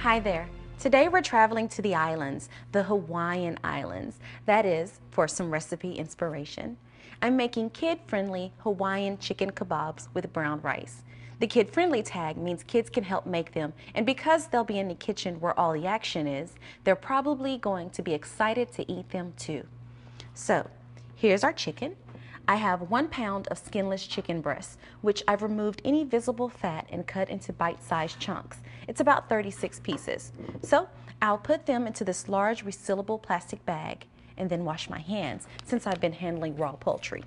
Hi there. Today we're traveling to the islands, the Hawaiian Islands. That is, for some recipe inspiration. I'm making kid-friendly Hawaiian chicken kebabs with brown rice. The kid-friendly tag means kids can help make them, and because they'll be in the kitchen where all the action is, they're probably going to be excited to eat them too. So, here's our chicken. I have 1 pound of skinless chicken breasts, which I've removed any visible fat and cut into bite-sized chunks. It's about 36 pieces. So I'll put them into this large resealable plastic bag and then wash my hands since I've been handling raw poultry.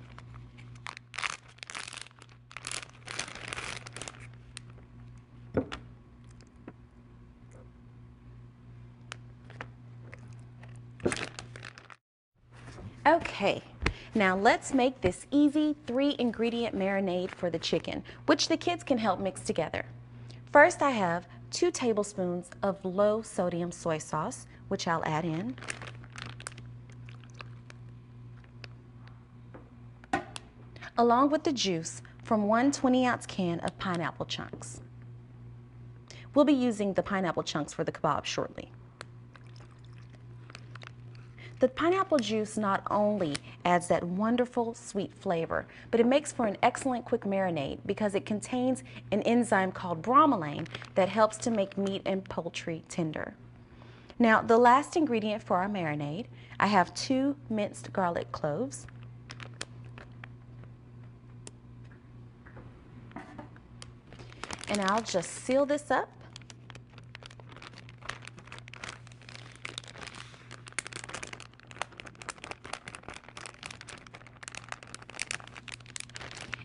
Okay, now let's make this easy 3-ingredient marinade for the chicken, which the kids can help mix together. First, I have 2 tablespoons of low sodium soy sauce, which I'll add in. Along with the juice from 1 20-ounce can of pineapple chunks. We'll be using the pineapple chunks for the kebab shortly. The pineapple juice not only adds that wonderful sweet flavor, but it makes for an excellent quick marinade because it contains an enzyme called bromelain that helps to make meat and poultry tender. Now, the last ingredient for our marinade, I have 2 minced garlic cloves, and I'll just seal this up.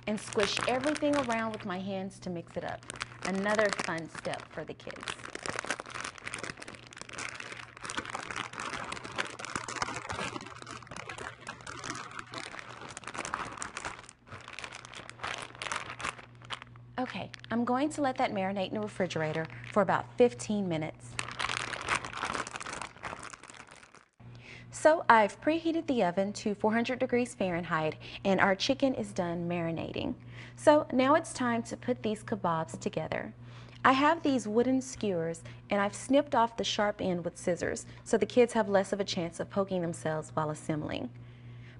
And squish everything around with my hands to mix it up. Another fun step for the kids. Okay, I'm going to let that marinate in the refrigerator for about 15 minutes. So I've preheated the oven to 400 degrees Fahrenheit and our chicken is done marinating. So now it's time to put these kebabs together. I have these wooden skewers and I've snipped off the sharp end with scissors so the kids have less of a chance of poking themselves while assembling.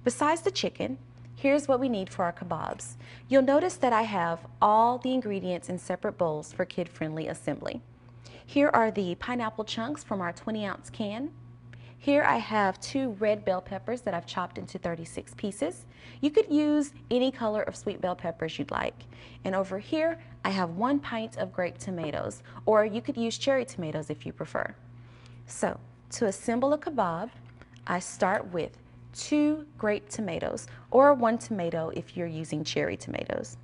Besides the chicken, here's what we need for our kebabs. You'll notice that I have all the ingredients in separate bowls for kid-friendly assembly. Here are the pineapple chunks from our 20-ounce can. Here I have 2 red bell peppers that I've chopped into 36 pieces. You could use any color of sweet bell peppers you'd like. And over here, I have 1 pint of grape tomatoes, or you could use cherry tomatoes if you prefer. So, to assemble a kebab, I start with 2 grape tomatoes, or 1 tomato if you're using cherry tomatoes.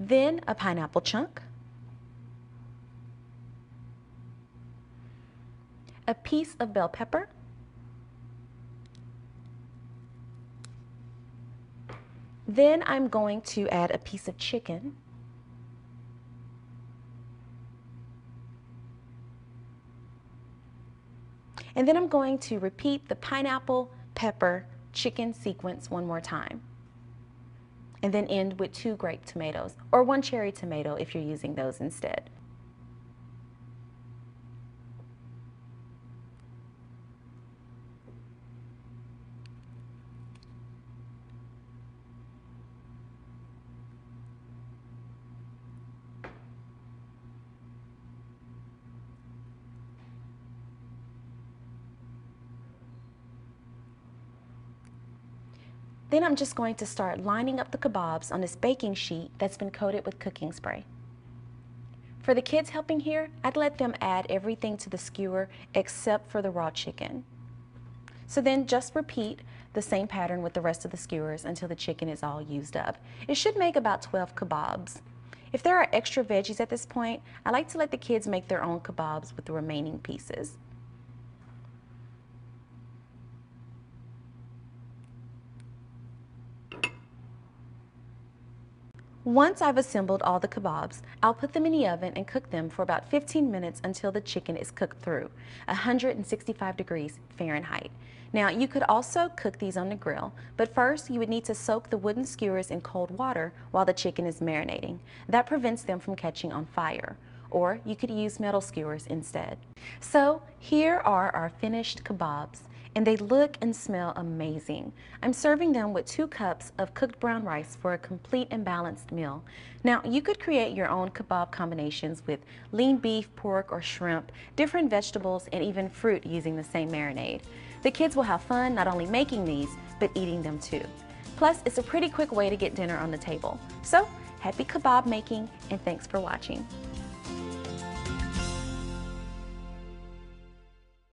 Then a pineapple chunk, a piece of bell pepper, then I'm going to add a piece of chicken, and then I'm going to repeat the pineapple, pepper, chicken sequence one more time. And then end with 2 grape tomatoes, or 1 cherry tomato if you're using those instead. Then I'm just going to start lining up the kebabs on this baking sheet that's been coated with cooking spray. For the kids helping here, I'd let them add everything to the skewer except for the raw chicken. So then just repeat the same pattern with the rest of the skewers until the chicken is all used up. It should make about 12 kebabs. If there are extra veggies at this point, I like to let the kids make their own kebabs with the remaining pieces. Once I've assembled all the kebabs, I'll put them in the oven and cook them for about 15 minutes until the chicken is cooked through, 165 degrees Fahrenheit. Now, you could also cook these on the grill, but first you would need to soak the wooden skewers in cold water while the chicken is marinating. That prevents them from catching on fire. Or you could use metal skewers instead. So here are our finished kebabs, and they look and smell amazing. I'm serving them with 2 cups of cooked brown rice for a complete and balanced meal. Now, you could create your own kebab combinations with lean beef, pork, or shrimp, different vegetables, and even fruit using the same marinade. The kids will have fun not only making these, but eating them too. Plus, it's a pretty quick way to get dinner on the table. So, happy kebab making, and thanks for watching.